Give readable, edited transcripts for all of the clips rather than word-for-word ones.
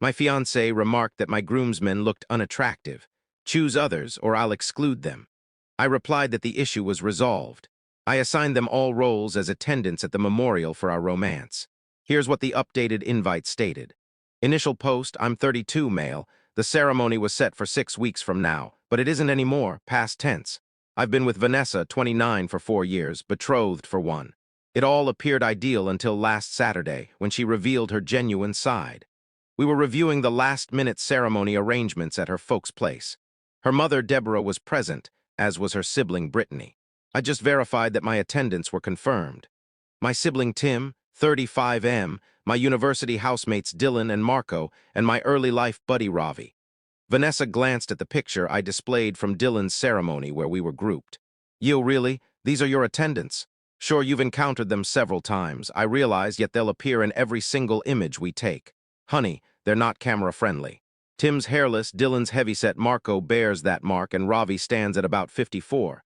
My fiancée remarked that my groomsmen looked unattractive. Choose others or I'll exclude them. I replied that the issue was resolved. I assigned them all roles as attendants at the memorial for our romance. Here's what the updated invite stated. Initial post, I'm 32, male. The ceremony was set for 6 weeks from now, but it isn't anymore, past tense. I've been with Vanessa, 29, for 4 years, betrothed for 1. It all appeared ideal until last Saturday, when she revealed her genuine side. We were reviewing the last-minute ceremony arrangements at her folks' place. Her mother, Deborah, was present, as was her sibling, Brittany. I just verified that my attendants were confirmed. My sibling, Tim, 35M, my university housemates, Dylan and Marco, and my early-life buddy, Ravi. Vanessa glanced at the picture I displayed from Dylan's ceremony where we were grouped. You, really? These are your attendants? Sure, you've encountered them several times, I realize, yet they'll appear in every single image we take. Honey, they're not camera-friendly. Tim's hairless, Dylan's heavyset, Marco bears that mark, and Ravi stands at about 54.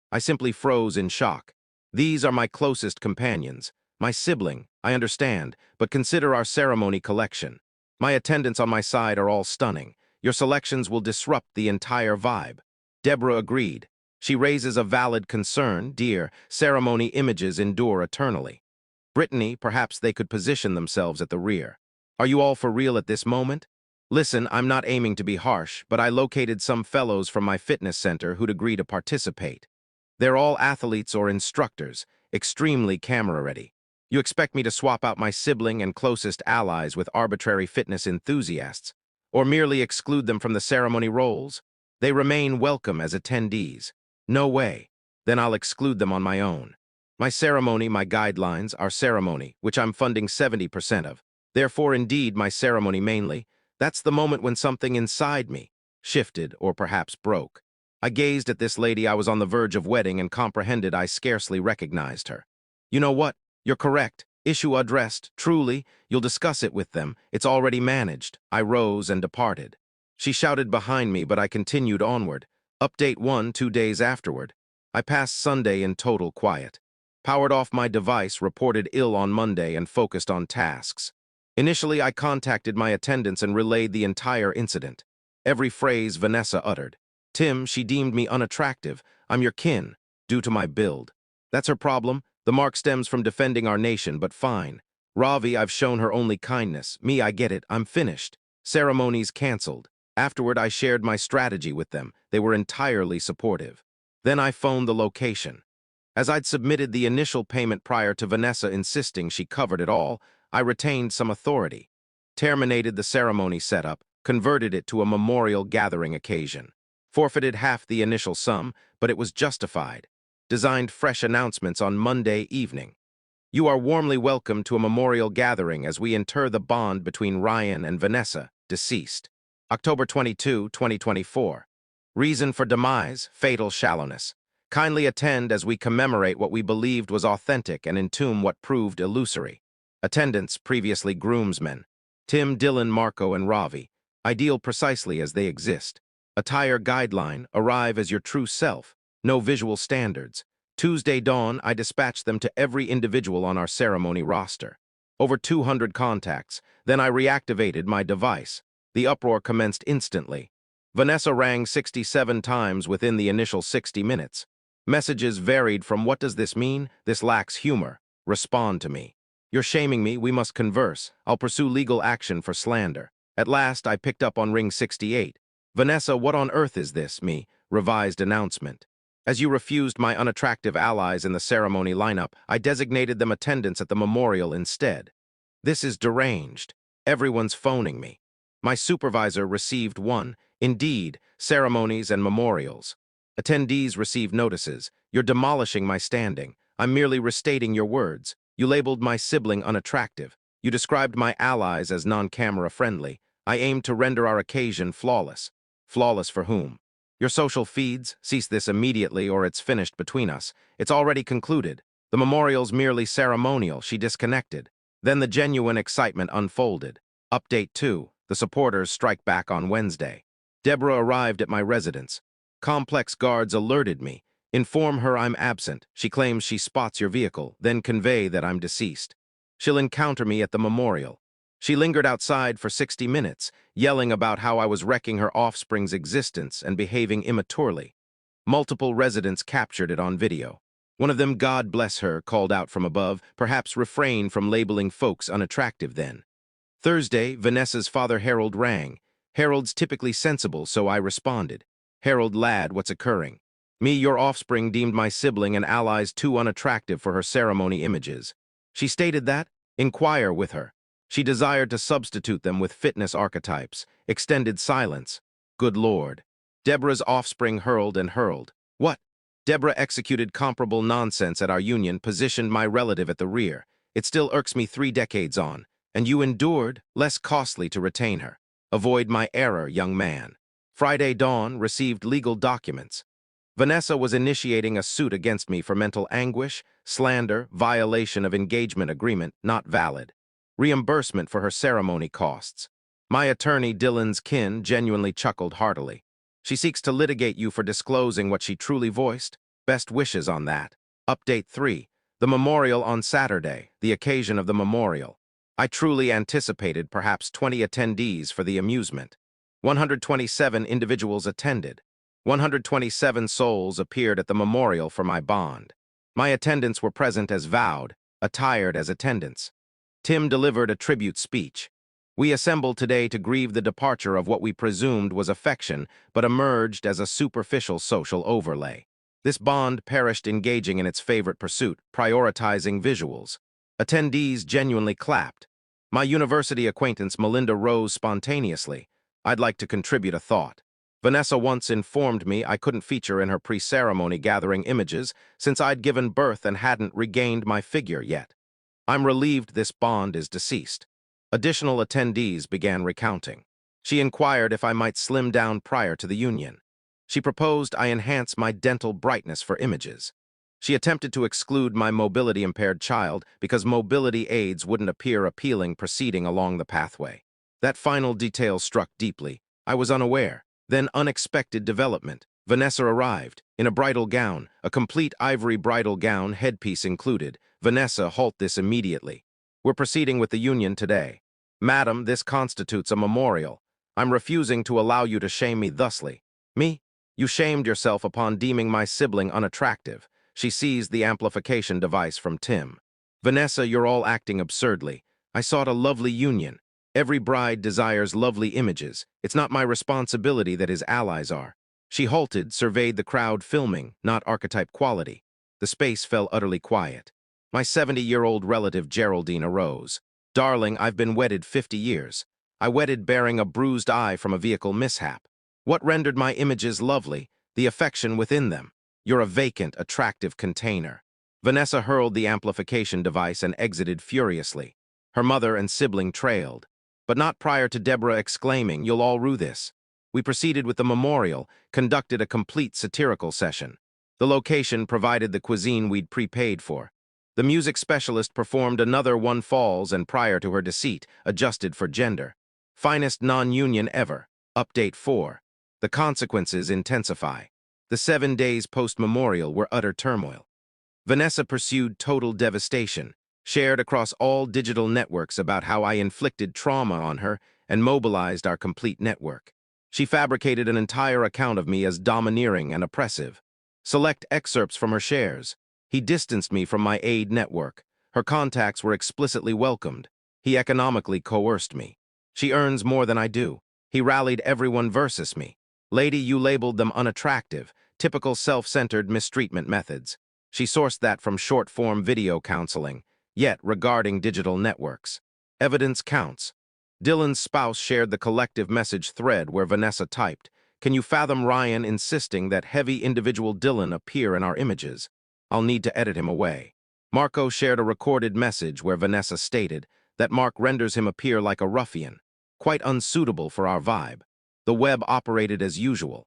I simply froze in shock. These are my closest companions. My sibling, I understand, but consider our ceremony collection. My attendants on my side are all stunning. Your selections will disrupt the entire vibe. Deborah agreed. She raises a valid concern, dear. Ceremony images endure eternally. Brittany, perhaps they could position themselves at the rear. Are you all for real at this moment? Listen, I'm not aiming to be harsh, but I located some fellows from my fitness center who'd agree to participate. They're all athletes or instructors, extremely camera-ready. You expect me to swap out my sibling and closest allies with arbitrary fitness enthusiasts, or merely exclude them from the ceremony roles? They remain welcome as attendees. No way. Then I'll exclude them on my own. My ceremony, my guidelines, our ceremony, which I'm funding 70% of. Therefore, indeed, my ceremony mainly. That's the moment when something inside me shifted or perhaps broke. I gazed at this lady I was on the verge of wedding and comprehended I scarcely recognized her. You know what? You're correct. Issue addressed. Truly, you'll discuss it with them. It's already managed. I rose and departed. She shouted behind me, but I continued onward. Update 1, 2 days afterward. I passed Sunday in total quiet. Powered off my device, reported ill on Monday, and focused on tasks. Initially, I contacted my attendants and relayed the entire incident. Every phrase Vanessa uttered. Tim, she deemed me unattractive. I'm your kin, due to my build. That's her problem. The mark stems from defending our nation, but fine. Ravi, I've shown her only kindness. Me, I get it. I'm finished. Ceremonies canceled. Afterward, I shared my strategy with them. They were entirely supportive. Then I phoned the location. As I'd submitted the initial payment prior to Vanessa insisting she covered it all, I retained some authority. Terminated the ceremony setup, converted it to a memorial gathering occasion. Forfeited half the initial sum, but it was justified. Designed fresh announcements on Monday evening. You are warmly welcome to a memorial gathering as we inter the bond between Ryan and Vanessa, deceased. October 22, 2024. Reason for demise, fatal shallowness. Kindly attend as we commemorate what we believed was authentic and entomb what proved illusory. Attendants, previously groomsmen. Tim, Dylan, Marco, and Ravi. Ideal precisely as they exist. Attire guideline, arrive as your true self. No visual standards. Tuesday dawn, I dispatched them to every individual on our ceremony roster. Over 200 contacts. Then I reactivated my device. The uproar commenced instantly. Vanessa rang 67 times within the initial 60 minutes. Messages varied from "What does this mean? This lacks humor. Respond to me. You're shaming me. We must converse. I'll pursue legal action for slander." At last, I picked up on ring 68. "Vanessa, what on earth is this? Me. Revised announcement. As you refused my unattractive allies in the ceremony lineup, I designated them attendants at the memorial instead. This is deranged. Everyone's phoning me. My supervisor received one. Indeed, ceremonies and memorials. Attendees receive notices. You're demolishing my standing. I'm merely restating your words. You labeled my sibling unattractive. You described my allies as non-camera friendly. I aimed to render our occasion flawless. Flawless for whom? Your social feeds? Cease this immediately or it's finished between us. It's already concluded. The memorial's merely ceremonial. She disconnected. Then the genuine excitement unfolded. Update 2. The supporters strike back on Wednesday. Deborah arrived at my residence. Complex guards alerted me. Inform her I'm absent. She claims she spots your vehicle, then convey that I'm deceased. She'll encounter me at the memorial. She lingered outside for 60 minutes, yelling about how I was wrecking her offspring's existence and behaving immaturely. Multiple residents captured it on video. One of them, God bless her, called out from above, perhaps refrain from labeling folks unattractive then. Thursday, Vanessa's father Harold rang. Harold's typically sensible, so I responded. Harold, lad, what's occurring? Me, your offspring, deemed my sibling and allies too unattractive for her ceremony images. She stated that? Inquire with her. She desired to substitute them with fitness archetypes. Extended silence. Good Lord. Deborah's offspring hurled and hurled. What? Deborah executed comparable nonsense at our union, positioned my relative at the rear. It still irks me 3 decades on. And you endured, less costly to retain her. Avoid my error, young man. Friday dawn, received legal documents. Vanessa was initiating a suit against me for mental anguish, slander, violation of engagement agreement, not valid. Reimbursement for her ceremony costs. My attorney, Dylan's kin, genuinely chuckled heartily. She seeks to litigate you for disclosing what she truly voiced. Best wishes on that. Update 3. The memorial on Saturday, the occasion of the memorial. I truly anticipated perhaps 20 attendees for the amusement. 127 individuals attended. 127 souls appeared at the memorial for my bond. My attendants were present as vowed, attired as attendants. Tim delivered a tribute speech. We assembled today to grieve the departure of what we presumed was affection, but emerged as a superficial social overlay. This bond perished engaging in its favorite pursuit, prioritizing visuals. Attendees genuinely clapped. My university acquaintance Melinda rose spontaneously. I'd like to contribute a thought. Vanessa once informed me I couldn't feature in her pre-ceremony gathering images since I'd given birth and hadn't regained my figure yet. I'm relieved this bond is deceased. Additional attendees began recounting. She inquired if I might slim down prior to the union. She proposed I enhance my dental brightness for images. She attempted to exclude my mobility-impaired child because mobility aids wouldn't appear appealing proceeding along the pathway. That final detail struck deeply. I was unaware. Then unexpected development. Vanessa arrived, in a bridal gown, a complete ivory bridal gown, headpiece included. Vanessa, halt this immediately. We're proceeding with the union today. Madam, this constitutes a memorial. I'm refusing to allow you to shame me thusly. Me? You shamed yourself upon deeming my sibling unattractive. She seized the amplification device from Tim. Vanessa, you're all acting absurdly. I sought a lovely union. Every bride desires lovely images. It's not my responsibility that his allies are. She halted, surveyed the crowd filming, not archetype quality. The space fell utterly quiet. My 70-year-old relative Geraldine arose. Darling, I've been wedded 50 years. I wedded bearing a bruised eye from a vehicle mishap. What rendered my images lovely? The affection within them. You're a vacant, attractive container. Vanessa hurled the amplification device and exited furiously. Her mother and sibling trailed. But not prior to Deborah exclaiming, "You'll all rue this." We proceeded with the memorial, conducted a complete satirical session. The location provided the cuisine we'd prepaid for. The music specialist performed another One Falls and prior to her deceit, adjusted for gender. Finest non-union ever. Update 4. The consequences intensify. The 7 days post-memorial were utter turmoil. Vanessa pursued total devastation, shared across all digital networks about how I inflicted trauma on her and mobilized our complete network. She fabricated an entire account of me as domineering and oppressive. Select excerpts from her shares. He distanced me from my aid network. Her contacts were explicitly welcomed. He economically coerced me. She earns more than I do. He rallied everyone versus me. Lady, you labeled them unattractive, typical self-centered mistreatment methods. She sourced that from short-form video counseling. Yet, regarding digital networks, evidence counts. Dylan's spouse shared the collective message thread where Vanessa typed, "Can you fathom Ryan insisting that heavy individual Dylan appear in our images? I'll need to edit him away." Marco shared a recorded message where Vanessa stated that Mark renders him appear like a ruffian, quite unsuitable for our vibe. The web operated as usual.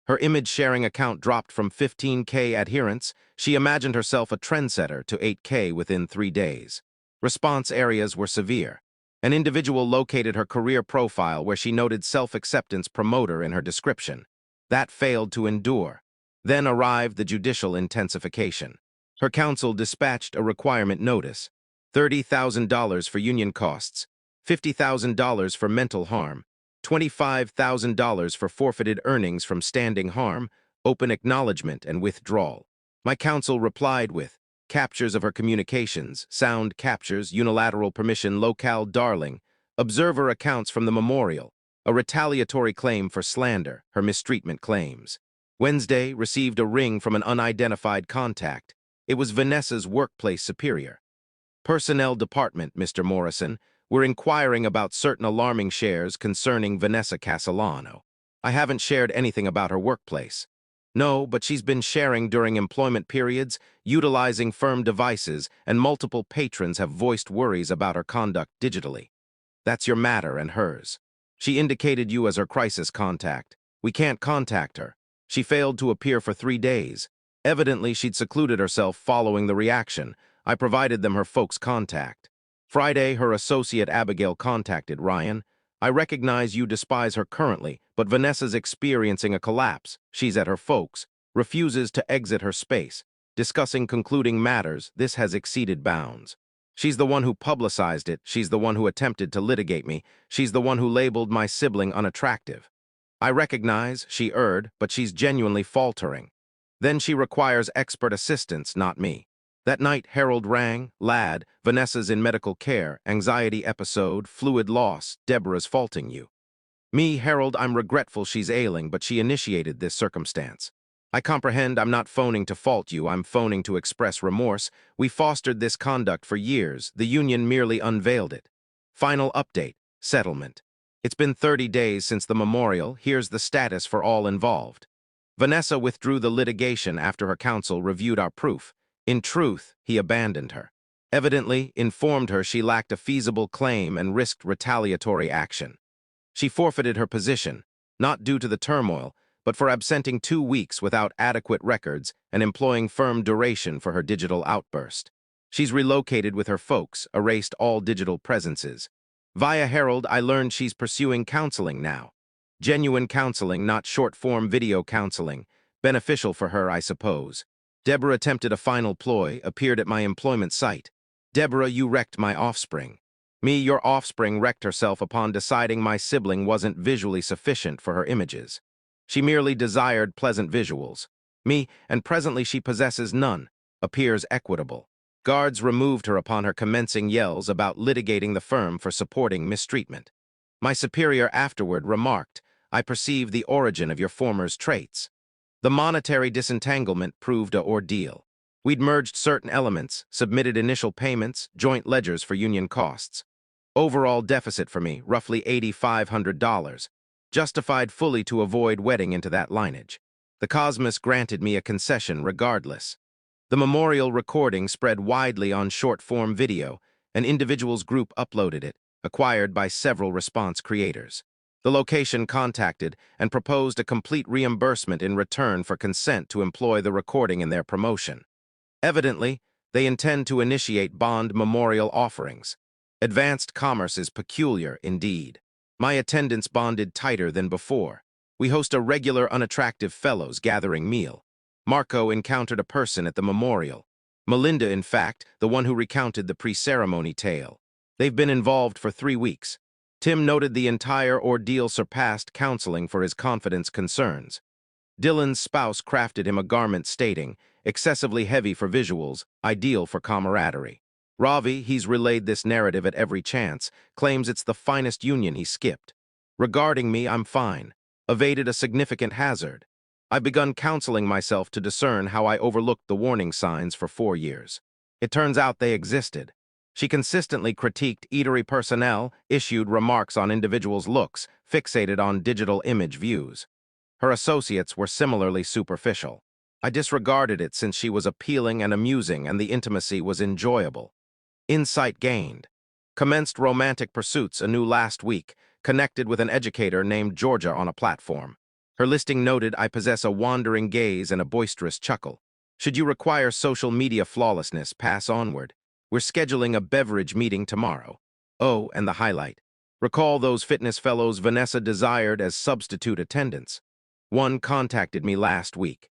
Her image-sharing account dropped from 15K adherents. She imagined herself a trendsetter to 8K within 3 days. Response areas were severe. An individual located her career profile where she noted self-acceptance promoter in her description. That failed to endure. Then arrived the judicial intensification. Her counsel dispatched a requirement notice. $30,000 for union costs. $50,000 for mental harm, $25,000 for forfeited earnings from standing harm, open acknowledgement and withdrawal. My counsel replied with captures of her communications, sound captures, unilateral permission, locale darling, observer accounts from the memorial, a retaliatory claim for slander, her mistreatment claims. Wednesday, received a ring from an unidentified contact. It was Vanessa's workplace superior. Personnel Department, Mr. Morrison. We're inquiring about certain alarming shares concerning Vanessa Castellano. I haven't shared anything about her workplace. No, but she's been sharing during employment periods, utilizing firm devices, and multiple patrons have voiced worries about her conduct digitally. That's your matter and hers. She indicated you as her crisis contact. We can't contact her. She failed to appear for 3 days. Evidently, she'd secluded herself following the reaction. I provided them her folks' contact. Friday, her associate Abigail contacted Ryan. I recognize you despise her currently, but Vanessa's experiencing a collapse. She's at her folks. Refuses to exit her space. Discussing concluding matters, this has exceeded bounds. She's the one who publicized it. She's the one who attempted to litigate me. She's the one who labeled my sibling unattractive. I recognize she erred, but she's genuinely faltering. Then she requires expert assistance, not me. That night, Harold rang. Lad, Vanessa's in medical care, anxiety episode, fluid loss, Deborah's faulting you. Me, Harold, I'm regretful she's ailing, but she initiated this circumstance. I comprehend I'm not phoning to fault you, I'm phoning to express remorse. We fostered this conduct for years, the union merely unveiled it. Final update, settlement. It's been 30 days since the memorial, here's the status for all involved. Vanessa withdrew the litigation after her counsel reviewed our proof. In truth, he abandoned her. Evidently, informed her she lacked a feasible claim and risked retaliatory action. She forfeited her position, not due to the turmoil, but for absenting 2 weeks without adequate records and employing firm duration for her digital outburst. She's relocated with her folks, erased all digital presences. Via Harold, I learned she's pursuing counseling now. Genuine counseling, not short-form video counseling. Beneficial for her, I suppose. Deborah attempted a final ploy, appeared at my employment site. Deborah, you wrecked my offspring. Me, your offspring, wrecked herself upon deciding my sibling wasn't visually sufficient for her images. She merely desired pleasant visuals. Me, and presently she possesses none, appears equitable. Guards removed her upon her commencing yells about litigating the firm for supporting mistreatment. My superior afterward remarked, I perceive the origin of your former's traits. The monetary disentanglement proved a ordeal. We'd merged certain elements, submitted initial payments, joint ledgers for union costs. Overall deficit for me, roughly $8,500. Justified fully to avoid wedding into that lineage. The Cosmos granted me a concession regardless. The memorial recording spread widely on short-form video. An individual's group uploaded it, acquired by several response creators. The location contacted and proposed a complete reimbursement in return for consent to employ the recording in their promotion. Evidently, they intend to initiate bond memorial offerings. Advanced commerce is peculiar indeed. My attendance bonded tighter than before. We host a regular unattractive fellows gathering meal. Marco encountered a person at the memorial. Melinda, in fact, the one who recounted the pre-ceremony tale. They've been involved for 3 weeks. Tim noted the entire ordeal surpassed counseling for his confidence concerns. Dylan's spouse crafted him a garment stating, excessively heavy for visuals, ideal for camaraderie. Ravi, he's relayed this narrative at every chance, claims it's the finest union he skipped. Regarding me, I'm fine. Evaded a significant hazard. I've begun counseling myself to discern how I overlooked the warning signs for 4 years. It turns out they existed. She consistently critiqued eatery personnel, issued remarks on individuals' looks, fixated on digital image views. Her associates were similarly superficial. I disregarded it since she was appealing and amusing and the intimacy was enjoyable. Insight gained. Commenced romantic pursuits anew last week, connected with an educator named Georgia on a platform. Her listing noted I possess a wandering gaze and a boisterous chuckle. Should you require social media flawlessness, pass onward. We're scheduling a beverage meeting tomorrow. Oh, and the highlight. Recall those fitness fellows Vanessa desired as substitute attendants. One contacted me last week.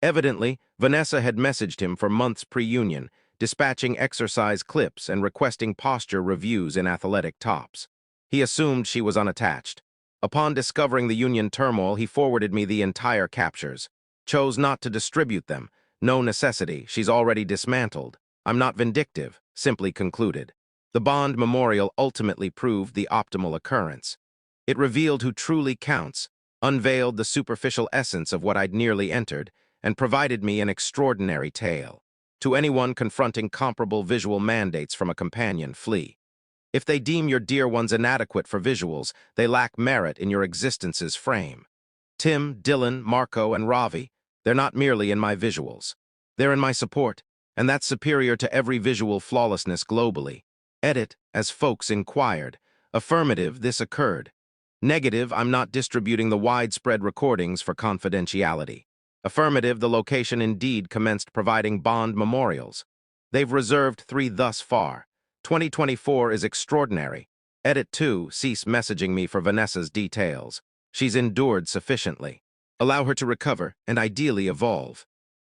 Evidently, Vanessa had messaged him for months pre-union, dispatching exercise clips and requesting posture reviews in athletic tops. He assumed she was unattached. Upon discovering the union turmoil, he forwarded me the entire captures. Chose not to distribute them. No necessity, she's already dismantled. I'm not vindictive, simply concluded. The Bond memorial ultimately proved the optimal occurrence. It revealed who truly counts, unveiled the superficial essence of what I'd nearly entered, and provided me an extraordinary tale. To anyone confronting comparable visual mandates from a companion, flee. If they deem your dear ones inadequate for visuals, they lack merit in your existence's frame. Tim, Dylan, Marco, and Ravi, they're not merely in my visuals. They're in my support, and that's superior to every visual flawlessness globally. Edit, as folks inquired. Affirmative, this occurred. Negative, I'm not distributing the widespread recordings for confidentiality. Affirmative, the location indeed commenced providing Bond memorials. They've reserved 3 thus far. 2024 is extraordinary. Edit 2, cease messaging me for Vanessa's details. She's endured sufficiently. Allow her to recover and ideally evolve.